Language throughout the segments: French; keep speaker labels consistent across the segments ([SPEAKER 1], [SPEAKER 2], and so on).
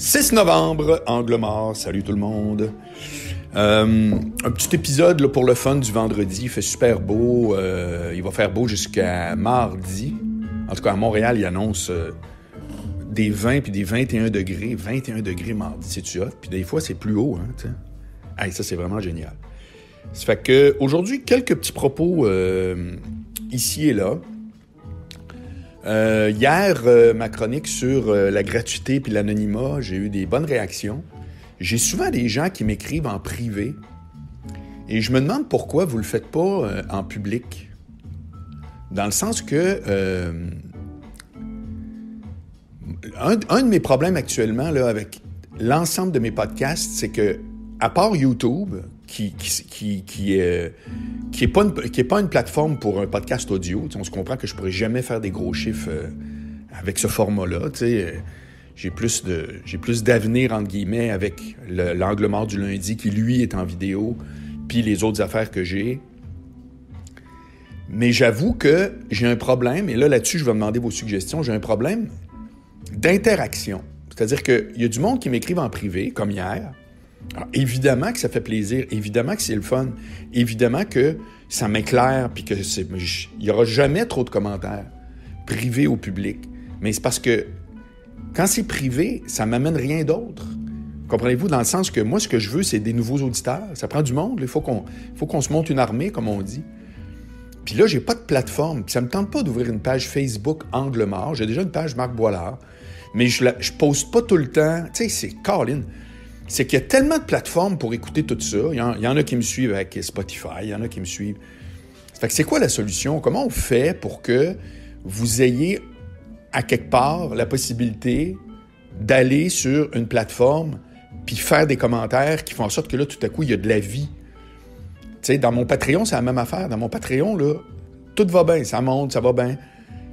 [SPEAKER 1] 6 novembre, Angle mort, salut tout le monde. Un petit épisode là, pour le fun du vendredi, il fait super beau, il va faire beau jusqu'à mardi. En tout cas, à Montréal, il annonce des 20 puis des 21 degrés. 21 degrés mardi, c'est-tu hot? Puis des fois, c'est plus haut, hein, tu sais. Hey, ça, c'est vraiment génial. Ça fait que aujourd'hui, quelques petits propos ici et là. Hier, ma chronique sur la gratuité puis l'anonymat, j'ai eu des bonnes réactions. J'ai souvent des gens qui m'écrivent en privé et je me demande pourquoi vous le faites pas en public. Dans le sens que un de mes problèmes actuellement là, avec l'ensemble de mes podcasts, c'est que à part YouTube, qui est pas une plateforme pour un podcast audio, on se comprend que je pourrais jamais faire des gros chiffres avec ce format-là. J'ai plus d'avenir, entre guillemets, avec l'angle mort du lundi, qui, lui, est en vidéo, puis les autres affaires que j'ai. Mais j'avoue que j'ai un problème, et là-dessus, je vais demander vos suggestions, j'ai un problème d'interaction. C'est-à-dire qu'il y a du monde qui m'écrive en privé, comme hier. Alors, évidemment que ça fait plaisir, évidemment que c'est le fun, évidemment que ça m'éclaire, puis que il n'y aura jamais trop de commentaires privés au public. Mais c'est parce que quand c'est privé, ça m'amène rien d'autre. Comprenez-vous? Dans le sens que moi, ce que je veux, c'est des nouveaux auditeurs. Ça prend du monde. Il faut qu'on se monte une armée, comme on dit. Puis là, j'ai pas de plateforme. Puis ça me tente pas d'ouvrir une page Facebook Angle mort. J'ai déjà une page Marc Boilard. Mais je poste pas tout le temps. Tu sais, c'est Colin. C'est qu'il y a tellement de plateformes pour écouter tout ça. Il y en a qui me suivent avec Spotify, il y en a qui me suivent. Fait que c'est quoi la solution? Comment on fait pour que vous ayez à quelque part la possibilité d'aller sur une plateforme puis faire des commentaires qui font en sorte que là, tout à coup, il y a de la vie? Tu sais, dans mon Patreon, c'est la même affaire. Dans mon Patreon, là, tout va bien, ça monte, ça va bien.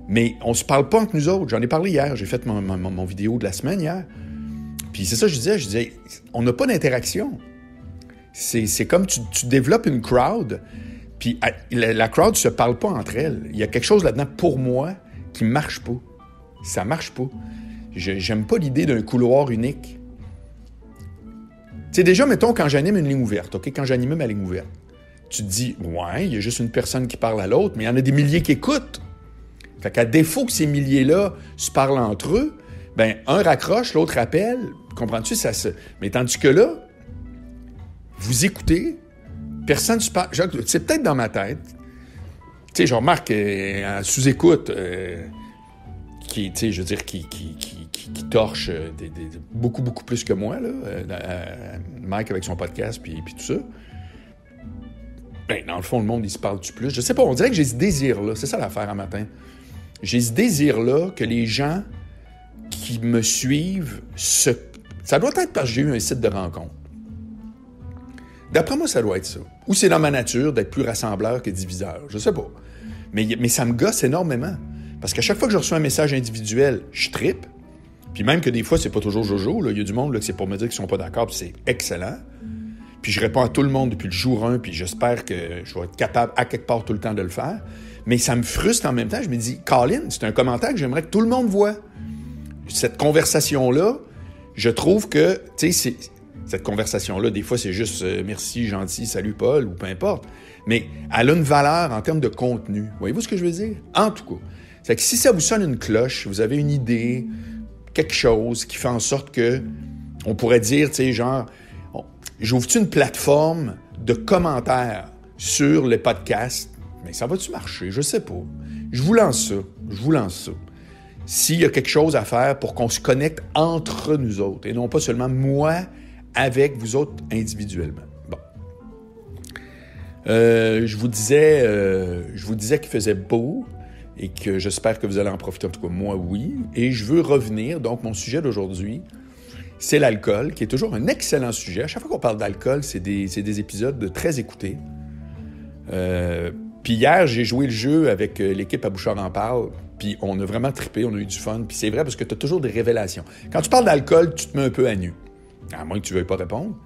[SPEAKER 1] Mais on se parle pas entre nous autres. J'en ai parlé hier. J'ai fait mon vidéo de la semaine hier. Puis c'est ça que je disais, on n'a pas d'interaction. C'est comme tu développes une crowd, puis la crowd ne se parle pas entre elles. Il y a quelque chose là-dedans, pour moi, qui ne marche pas. Ça ne marche pas. J'aime pas l'idée d'un couloir unique. Tu sais, déjà, mettons, quand j'anime une ligne ouverte, OK? Quand j'anime ma ligne ouverte, tu te dis, ouais, il y a juste une personne qui parle à l'autre, mais il y en a des milliers qui écoutent. Fait qu'à défaut que ces milliers-là se parlent entre eux, ben un raccroche, l'autre appelle. Comprends-tu? Mais tandis que là, vous écoutez, personne ne se parle. C'est peut-être dans ma tête. Tu sais, je remarque en sous-écoute, qui torche beaucoup, beaucoup plus que moi, là, Mike avec son podcast, puis tout ça. Ben, dans le fond, le monde, il se parle-tu plus? Je sais pas, on dirait que j'ai ce désir-là. C'est ça l'affaire un matin. J'ai ce désir-là que les gens qui me suivent, ça doit être parce que j'ai eu un site de rencontre. D'après moi, ça doit être ça. Ou c'est dans ma nature d'être plus rassembleur que diviseur. Je sais pas. Mais ça me gosse énormément. Parce qu'à chaque fois que je reçois un message individuel, je trippe. Puis même que des fois, c'est pas toujours Jojo. Là. Il y a du monde là, que c'est pour me dire qu'ils sont pas d'accord, puis c'est excellent. Puis je réponds à tout le monde depuis le jour 1, puis j'espère que je vais être capable à quelque part tout le temps de le faire. Mais ça me frustre en même temps. Je me dis, Colin, c'est un commentaire que j'aimerais que tout le monde voit. Cette conversation-là, je trouve que, tu sais, cette conversation-là, des fois, c'est juste merci, gentil, salut Paul, ou peu importe. Mais elle a une valeur en termes de contenu. Voyez-vous ce que je veux dire? En tout cas, c'est que si ça vous sonne une cloche, vous avez une idée, quelque chose qui fait en sorte que on pourrait dire, tu sais, genre, j'ouvre-tu une plateforme de commentaires sur le podcast? Mais ça va-tu marcher? Je sais pas. Je vous lance ça. S'il y a quelque chose à faire pour qu'on se connecte entre nous autres, et non pas seulement moi avec vous autres individuellement. Bon. Je vous disais qu'il faisait beau et que j'espère que vous allez en profiter. En tout cas, moi, oui. Et je veux revenir. Donc, mon sujet d'aujourd'hui, c'est l'alcool, qui est toujours un excellent sujet. À chaque fois qu'on parle d'alcool, c'est des épisodes très écoutés. Puis hier, j'ai joué le jeu avec l'équipe à Bouchard en parle, puis on a vraiment trippé, on a eu du fun. Puis c'est vrai parce que tu as toujours des révélations. Quand tu parles d'alcool, tu te mets un peu à nu. À moins que tu ne veuilles pas répondre.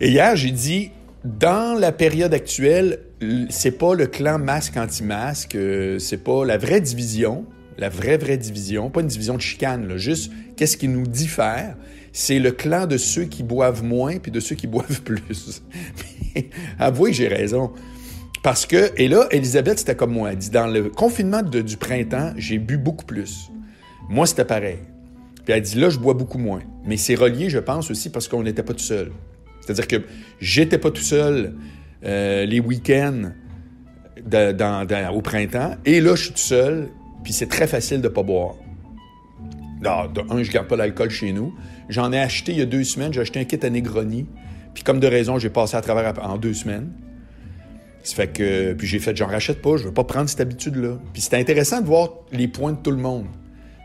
[SPEAKER 1] Et hier, j'ai dit, dans la période actuelle, c'est pas le clan masque-anti-masque, c'est pas la vraie division. la vraie division, pas une division de chicane, là, juste qu'est-ce qui nous diffère, c'est le clan de ceux qui boivent moins puis de ceux qui boivent plus. Avouez que j'ai raison. Parce que, et là, Elisabeth, c'était comme moi. Elle dit, dans le confinement du printemps, j'ai bu beaucoup plus. Moi, c'était pareil. Puis elle dit, là, je bois beaucoup moins. Mais c'est relié, je pense, aussi parce qu'on n'était pas tout seul. C'est-à-dire que j'étais pas tout seul les week-ends au printemps. Et là, je suis tout seul, puis c'est très facile de pas boire. Non, je garde pas l'alcool chez nous. J'en ai acheté il y a 2 semaines. J'ai acheté un kit à Negroni. Puis comme de raison, j'ai passé à travers en 2 semaines. Ça fait que... Puis j'ai fait, j'en rachète pas. Je veux pas prendre cette habitude-là. Puis c'était intéressant de voir les points de tout le monde.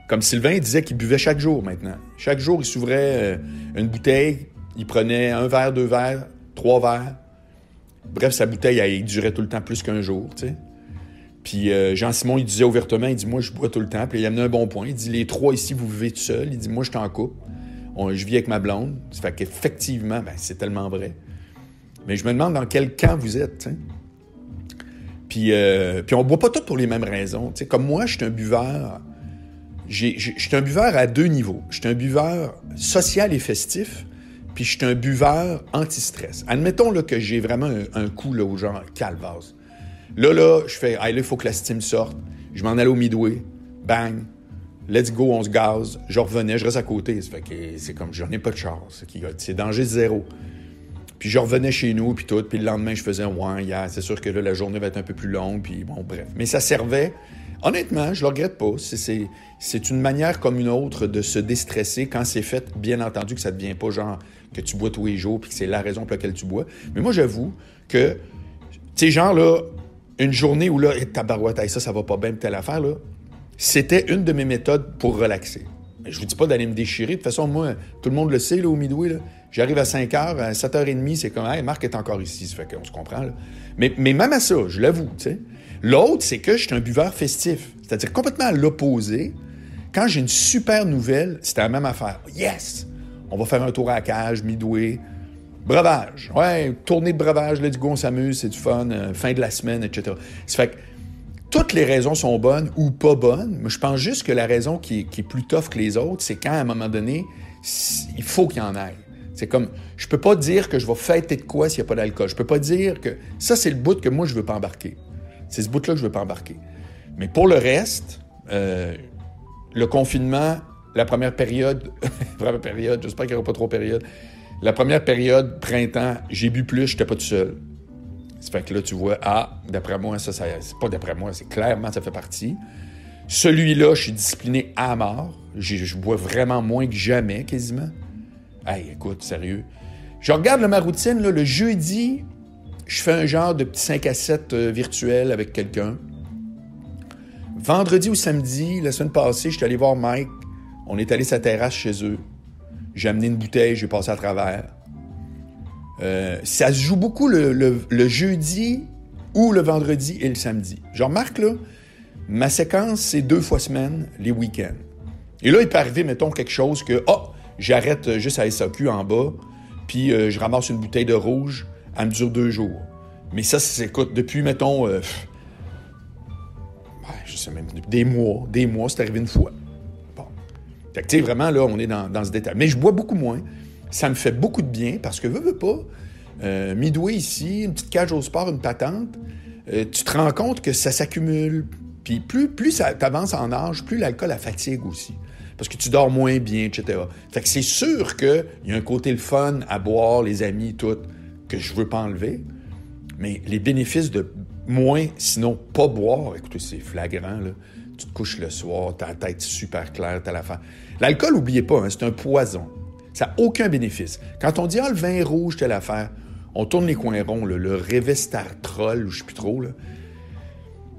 [SPEAKER 1] Comme Sylvain disait qu'il buvait chaque jour maintenant. Chaque jour, il s'ouvrait une bouteille. Il prenait 1 verre, 2 verres, 3 verres. Bref, sa bouteille, elle durait tout le temps plus qu'un jour, tu sais. Puis Jean-Simon, il disait ouvertement, il dit, moi, je bois tout le temps. Puis il amenait un bon point. Il dit, les 3 ici, vous vivez tout seul. Il dit, moi, je suis en couple. Je vis avec ma blonde. Ça fait qu'effectivement, c'est tellement vrai. Mais je me demande dans quel camp vous êtes, tu sais. Puis on boit pas tous pour les mêmes raisons. Tu sais, comme moi, je suis un buveur. Je suis un buveur à 2 niveaux. Je suis un buveur social et festif. Puis je suis un buveur anti-stress. Admettons là, que j'ai vraiment un coup là, au genre calvasse. Là, je fais, là, il faut que la steam sorte. Je m'en allais au Midway. Bang. Let's go, on se gaze. Je revenais, je reste à côté. Ça fait que c'est comme, j'en ai pas de char. C'est danger 0. Puis je revenais chez nous, puis tout. Puis le lendemain, je faisais, c'est sûr que là, la journée va être un peu plus longue. Puis bon, bref. Mais ça servait. Honnêtement, je le regrette pas. C'est une manière comme une autre de se déstresser quand c'est fait, bien entendu, que ça devient pas genre que tu bois tous les jours puis que c'est la raison pour laquelle tu bois. Mais moi, j'avoue que, tu sais, genre là, une journée où là, tabarouette, ça va pas bien, telle affaire, là, c'était une de mes méthodes pour relaxer. Mais je vous dis pas d'aller me déchirer. De toute façon, moi, tout le monde le sait, là, au Midway, là. J'arrive à 5h, à 7h30, c'est comme, hey, Marc est encore ici. Ça fait qu'on se comprend, là. Mais même à ça, je l'avoue, tu sais. L'autre, c'est que je suis un buveur festif. C'est-à-dire complètement à l'opposé. Quand j'ai une super nouvelle, c'était la même affaire. Yes! On va faire un tour à la cage, Midway. Breuvage. Ouais, tournée de breuvage, let's go, on s'amuse, c'est du fun. Fin de la semaine, etc. Ça fait que toutes les raisons sont bonnes ou pas bonnes, mais je pense juste que la raison qui est plus tough que les autres, c'est quand, à un moment donné, il faut qu'il y en ait. C'est comme, je peux pas dire que je vais fêter de quoi s'il n'y a pas d'alcool. Je peux pas dire que... Ça, c'est le bout que moi, je veux pas embarquer. C'est ce bout-là que je veux pas embarquer. Mais pour le reste, le confinement, la première période, j'espère qu'il n'y aura pas trop de périodes. La première période, printemps, j'ai bu plus, j'étais pas tout seul. Ça fait que là, tu vois, d'après moi, ça c'est pas d'après moi, c'est clairement, ça fait partie. Celui-là, je suis discipliné à mort. Je bois vraiment moins que jamais, quasiment. Hey, écoute, sérieux. Je regarde ma routine, là, le jeudi, je fais un genre de petit 5 à 7 virtuel avec quelqu'un. Vendredi ou samedi, la semaine passée, je suis allé voir Mike. On est allé sa terrasse chez eux. J'ai amené une bouteille, j'ai passé à travers. Ça se joue beaucoup le jeudi ou le vendredi et le samedi. Je remarque, là, ma séquence, c'est 2 fois semaine, les week-ends. Et là, il peut arriver, mettons, quelque chose que, j'arrête juste à SAQ en bas, puis je ramasse une bouteille de rouge, elle me dure 2 jours. Mais ça, écoute, depuis, mettons, je sais même, des mois, c'est arrivé une fois. Bon. Fait que, tu sais, vraiment, là, on est dans ce détail. Mais je bois beaucoup moins. Ça me fait beaucoup de bien, parce que, veux pas, Midway ici, une petite cage au sport, une patente, tu te rends compte que ça s'accumule. Puis plus ça t'avance en âge, plus l'alcool, la fatigue aussi. Parce que tu dors moins bien, etc. Fait que c'est sûr qu'il y a un côté le fun à boire, les amis, tout, que je veux pas enlever. Mais les bénéfices de moins, sinon pas boire, écoutez, c'est flagrant, là. Tu te couches le soir, t'as la tête super claire, t'as l'affaire. L'alcool, n'oubliez pas, c'est un poison. Ça n'a aucun bénéfice. Quand on dit, le vin rouge, telle affaire, on tourne les coins ronds, là, le Révestartrol, ou je sais plus trop, là.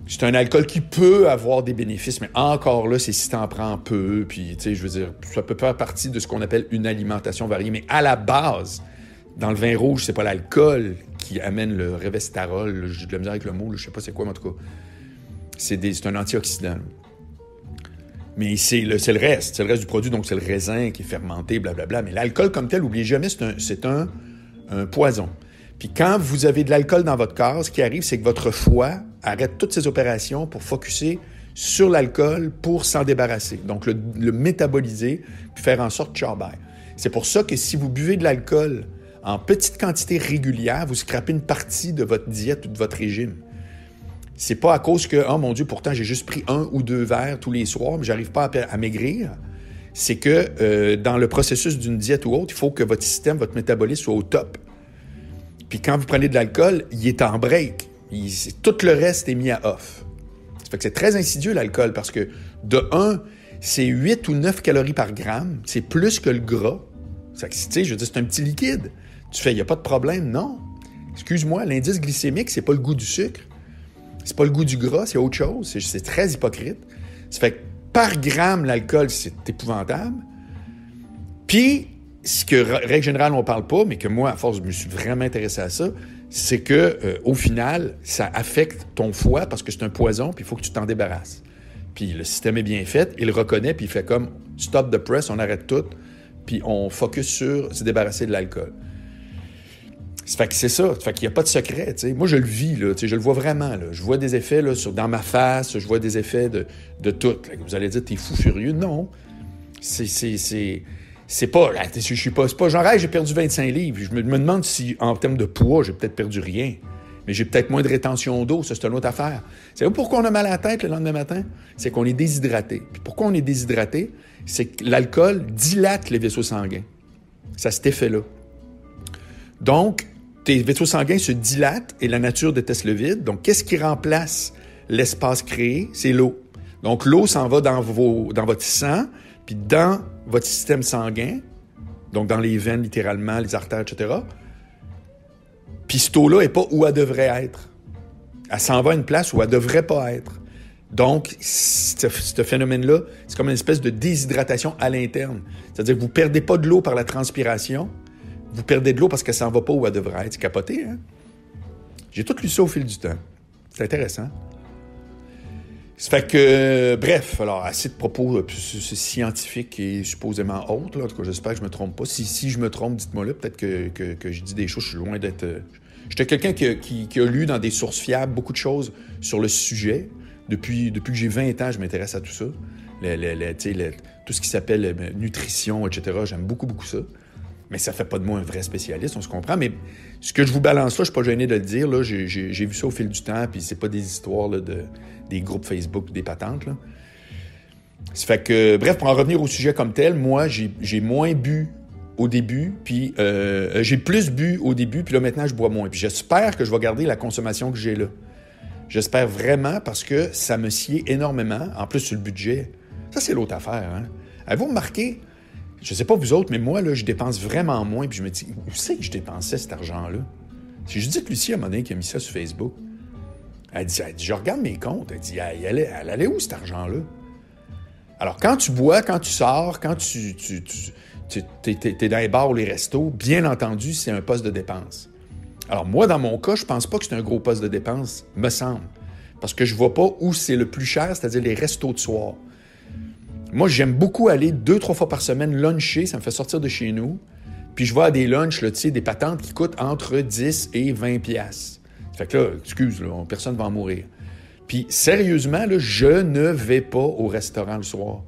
[SPEAKER 1] C'est un alcool qui peut avoir des bénéfices, mais encore là, c'est si t'en prends peu, puis, tu sais, je veux dire, ça peut faire partie de ce qu'on appelle une alimentation variée, mais à la base, dans le vin rouge, c'est pas l'alcool qui amène le Révestarol, j'ai de la misère avec le mot, là, je sais pas c'est quoi, mais en tout cas, c'est un antioxydant, là. Mais c'est le reste du produit, donc c'est le raisin qui est fermenté, blablabla, mais l'alcool comme tel, n'oubliez jamais, c'est un poison. Puis quand vous avez de l'alcool dans votre corps, ce qui arrive, c'est que votre foie arrête toutes ses opérations pour focusser sur l'alcool pour s'en débarrasser. Donc, le métaboliser, puis faire en sorte ciao bye. C'est pour ça que si vous buvez de l'alcool en petite quantité régulière, vous scrapez une partie de votre diète ou de votre régime. C'est pas à cause que, oh mon Dieu, pourtant j'ai juste pris 1 ou 2 verres tous les soirs, mais j'arrive pas à maigrir. C'est que dans le processus d'une diète ou autre, il faut que votre système, votre métabolisme soit au top. Puis quand vous prenez de l'alcool, il est en break. Tout le reste est mis à off. Ça fait que c'est très insidieux l'alcool parce que de 1, c'est 8 ou 9 calories par gramme. C'est plus que le gras. Ça fait que, tu sais, je veux dire, c'est un petit liquide. Tu fais, il n'y a pas de problème. Non. Excuse-moi, l'indice glycémique, c'est pas le goût du sucre. C'est pas le goût du gras, c'est autre chose. C'est très hypocrite. Ça fait que par gramme, l'alcool, c'est épouvantable. Puis, ce que, règle générale, on ne parle pas, mais que moi, à force, je me suis vraiment intéressé à ça, c'est que au final, ça affecte ton foie parce que c'est un poison, puis il faut que tu t'en débarrasses. Puis le système est bien fait, il le reconnaît, puis il fait comme « stop the press », on arrête tout, puis on focus sur se débarrasser de l'alcool. Ça fait que c'est ça. Ça fait qu'il n'y a pas de secret. T'sais. Moi, je le vis, là, je le vois vraiment. Là. Je vois des effets là, dans ma face, je vois des effets de tout. Là. Vous allez dire, t'es fou furieux. Non. C'est pas... Là, je suis pas... C'est pas genre, hey, j'ai perdu 25 livres. Je me demande si, en termes de poids, j'ai peut-être perdu rien. Mais j'ai peut-être moins de rétention d'eau. Ça, c'est une autre affaire. Savez-vous pourquoi on a mal à la tête le lendemain matin? C'est qu'on est déshydraté. Puis pourquoi on est déshydraté? C'est que l'alcool dilate les vaisseaux sanguins. Ça a cet effet-là. Donc, tes vaisseaux sanguins se dilatent et la nature déteste le vide. Donc, qu'est-ce qui remplace l'espace créé? C'est l'eau. Donc, l'eau s'en va dans votre sang, puis dans votre système sanguin, donc dans les veines, littéralement, les artères, etc. Puis cette eau-là n'est pas où elle devrait être. Elle s'en va à une place où elle ne devrait pas être. Donc, ce phénomène-là, c'est comme une espèce de déshydratation à l'interne. C'est-à-dire que vous ne perdez pas de l'eau par la transpiration, vous perdez de l'eau parce qu'elle s'en va pas où elle devrait être. C'est capoté, hein? J'ai tout lu ça au fil du temps. C'est intéressant. Ça fait que, bref, alors, assez de propos scientifiques et supposément autres. Là. En tout cas, j'espère que je me trompe pas. Si je me trompe, dites-moi là. Peut-être que je dis des choses, je suis loin d'être... J'étais quelqu'un qui a lu dans des sources fiables beaucoup de choses sur le sujet. Depuis que j'ai 20 ans, je m'intéresse à tout ça. Tout ce qui s'appelle nutrition, etc. J'aime beaucoup, beaucoup ça. Mais ça fait pas de moi un vrai spécialiste, on se comprend. Mais ce que je vous balance là, je suis pas gêné de le dire. Là, j'ai vu ça au fil du temps, puis c'est pas des histoires là, des groupes Facebook, des patentes. Là. Ça fait que, bref, pour en revenir au sujet comme tel, moi, j'ai moins bu au début, puis j'ai plus bu au début, puis là, maintenant, je bois moins. Puis j'espère que je vais garder la consommation que j'ai là. J'espère vraiment parce que ça me sied énormément. En plus, sur le budget. Ça, c'est l'autre affaire. Hein? Avez-vous remarqué? Je sais pas vous autres, mais moi, là, je dépense vraiment moins. Puis je me dis, où c'est que je dépensais cet argent-là? Si je dis que Lucie, à un moment donné, qui a mis ça sur Facebook, elle dit, je regarde mes comptes. Elle dit, elle allait où cet argent-là? Alors, quand tu bois, quand tu sors, quand t'es dans les bars ou les restos, bien entendu, c'est un poste de dépense. Alors, moi, dans mon cas, je pense pas que c'est un gros poste de dépense, me semble. Parce que je vois pas où c'est le plus cher, c'est-à-dire les restos de soir. Moi, j'aime beaucoup aller 2-3 fois par semaine luncher, ça me fait sortir de chez nous. Puis je vais à des lunchs, là, tu sais, des patentes qui coûtent entre 10 et 20 piastres. Fait que là, excuse, là, personne ne va en mourir. Puis sérieusement, là, je ne vais pas au restaurant le soir.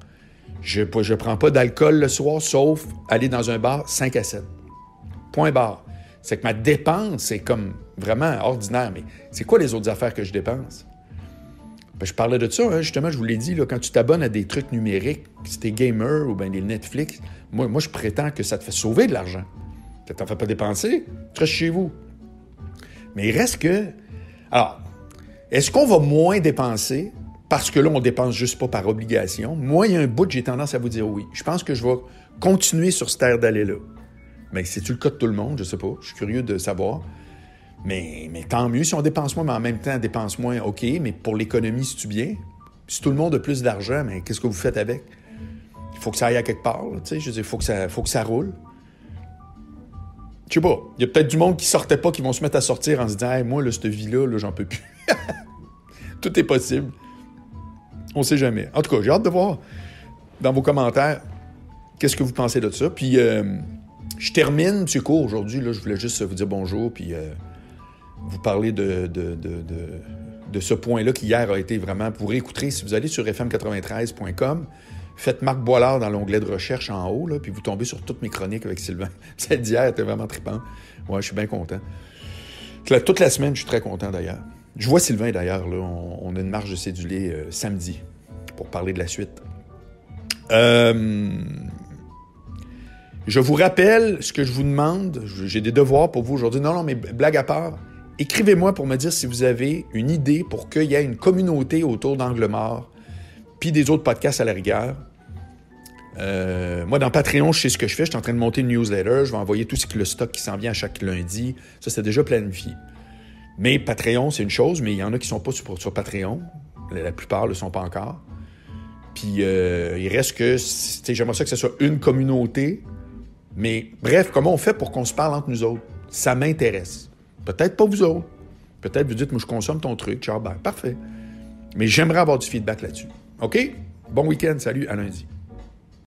[SPEAKER 1] Je prends pas d'alcool le soir, sauf aller dans un bar 5 à 7. Point barre. C'est que ma dépense, c'est comme vraiment ordinaire. Mais c'est quoi les autres affaires que je dépense? Ben, je parlais de ça, hein, justement, je vous l'ai dit, là, quand tu t'abonnes à des trucs numériques, si t'es gamer ou bien des Netflix, moi, je prétends que ça te fait sauver de l'argent. Ça t'en fait pas dépenser, tu restes chez vous. Mais il reste que... Alors, est-ce qu'on va moins dépenser parce que là, on dépense juste pas par obligation? Moi, il y a un bout, j'ai tendance à vous dire oui. Je pense que je vais continuer sur cette ère d'aller-là. Mais c'est-tu le cas de tout le monde? Je sais pas. Je suis curieux de savoir. Mais tant mieux si on dépense moins, mais en même temps, dépense moins, OK, mais pour l'économie, c'est-tu bien? Si tout le monde a plus d'argent, mais qu'est-ce que vous faites avec? Il faut que ça aille à quelque part, tu sais, je veux dire, il faut que ça roule. Je sais pas, il y a peut-être du monde qui sortait pas, qui vont se mettre à sortir en se disant « Hey, moi, là, cette vie-là, là, j'en peux plus. » Tout est possible. On sait jamais. En tout cas, j'ai hâte de voir dans vos commentaires qu'est-ce que vous pensez de ça. Puis, je termine, c'est court aujourd'hui, là, je voulais juste vous dire bonjour, puis... vous parler de de ce point-là qui hier a été vraiment... Vous réécouterez, si vous allez sur fm93.com, faites Marc Boilard dans l'onglet de recherche en haut, là, puis vous tombez sur toutes mes chroniques avec Sylvain. Celle d'hier était vraiment trippante. Ouais, je suis bien content. Toute la semaine, je suis très content d'ailleurs. Je vois Sylvain d'ailleurs, là, on a une marche de cédulé samedi pour parler de la suite. Je vous rappelle ce que je vous demande. J'ai des devoirs pour vous aujourd'hui. Non, mais blague à part, écrivez-moi pour me dire si vous avez une idée pour qu'il y ait une communauté autour d'Angle Mort, puis des autres podcasts à la rigueur. Moi, dans Patreon, je sais ce que je fais. Je suis en train de monter une newsletter. Je vais envoyer tout le stock qui s'en vient à chaque lundi. Ça, c'est déjà planifié. Mais Patreon, c'est une chose, mais il y en a qui ne sont pas sur Patreon. La plupart ne le sont pas encore. Puis, il reste que... J'aimerais ça que ce soit une communauté. Mais bref, comment on fait pour qu'on se parle entre nous autres? Ça m'intéresse. Peut-être pas vous autres. Peut-être vous dites, moi, je consomme ton truc. Ciao, ben, parfait. Mais j'aimerais avoir du feedback là-dessus. OK? Bon week-end. Salut. À lundi.